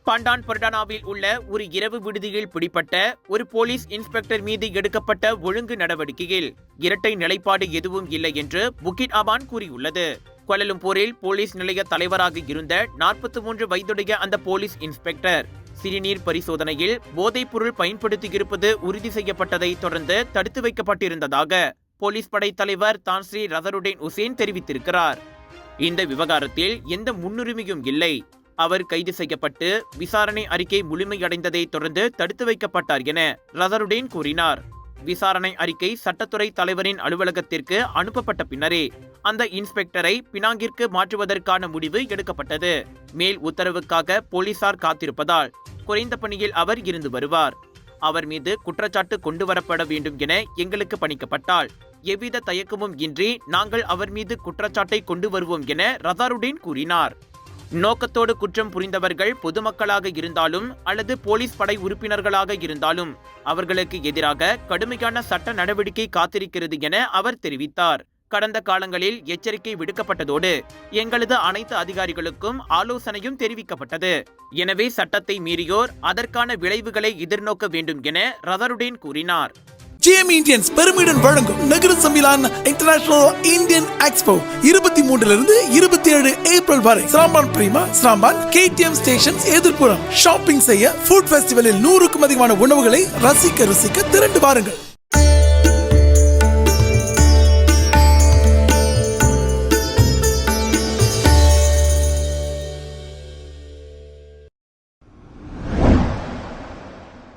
பண்டான் பர்டானாவில் உள்ள ஒரு இரவு விடுதியில் பிடிப்பட்ட ஒரு போலீஸ் இன்ஸ்பெக்டர் மீது எடுக்கப்பட்ட ஒழுங்கு நடவடிக்கையில் இரட்டை நிலைப்பாடு எதுவும் இல்லை என்று புக்கிட் அபான் கூறியுள்ளது. கோலாலம்பூரில் போலீஸ் நிலைய தலைவராக இருந்த 43 வயதுடைய அந்த போலீஸ் இன்ஸ்பெக்டர் சிறுநீர் பரிசோதனையில் போதைப் பொருள் பயன்படுத்தியிருப்பது உறுதி செய்யப்பட்டதை தொடர்ந்து தடுத்து வைக்கப்பட்டிருந்ததாக போலீஸ் படை தலைவர் தான்ஸ்ரீ ரசருடீன் உசேன் தெரிவித்திருக்கிறார். இந்த விவகாரத்தில் எந்த முன்னுரிமையும் இல்லை. அவர் கைது செய்யப்பட்டு விசாரணை அறிக்கை முழுமையடைந்ததை தொடர்ந்து தடுத்து வைக்கப்பட்டார் என ரசருடீன் கூறினார். விசாரணை அறிக்கை சட்டத்துறை தலைவரின் அலுவலகத்திற்கு அனுப்பப்பட்ட பின்னரே அந்த இன்ஸ்பெக்டரை பினாங்கிற்கு மாற்றுவதற்கான முடிவு எடுக்கப்பட்டது. மேல் உத்தரவுக்காக போலீசார் காத்திருப்பதால் குறைந்த பணியில் அவர் இருந்து வருவார். அவர் மீது குற்றச்சாட்டு கொண்டு வரப்பட வேண்டும் என எங்களுக்கு பணிக்கப்பட்டால் எவ்வித தயக்கமும் இன்றி நாங்கள் அவர் மீது குற்றச்சாட்டை கொண்டு வருவோம் என ரசருடீன் கூறினார். நோக்கத்தோடு குற்றம் புரிந்தவர்கள் பொதுமக்களாக இருந்தாலும் அல்லது போலீஸ் படை உறுப்பினர்களாக இருந்தாலும் அவர்களுக்கு எதிராக கடுமையான சட்ட நடவடிக்கை காத்திருக்கிறது என அவர் தெரிவித்தார். கடந்த காலங்களில் எச்சரிக்கை விடுக்கப்பட்டதோடு எங்களது அனைத்து அதிகாரிகளுக்கும் ஆலோசனையும் தெரிவிக்கப்பட்டது. எனவே சட்டத்தை மீறியோர் அதற்கான விளைவுகளை எதிர்நோக்க வேண்டும் என ரசருடீன் கூறினார். ஜேஎம் இந்தியன்ஸ் பெருமையுடன் வழங்கும் நகர சம்மிலான் இன்டர்நேஷனல் இந்தியன் எக்ஸ்போ 23 27 ஏப்ரல் வரை Seremban Prima Seremban KTM stations எதிர்ப்புறம் ஷாப்பிங் செய்ய ஃபுட் ஃபெஸ்டிவலில் 100க்கும் அதிகமான உணவுகளை ரசிக்க திரண்டு வாருங்கள்.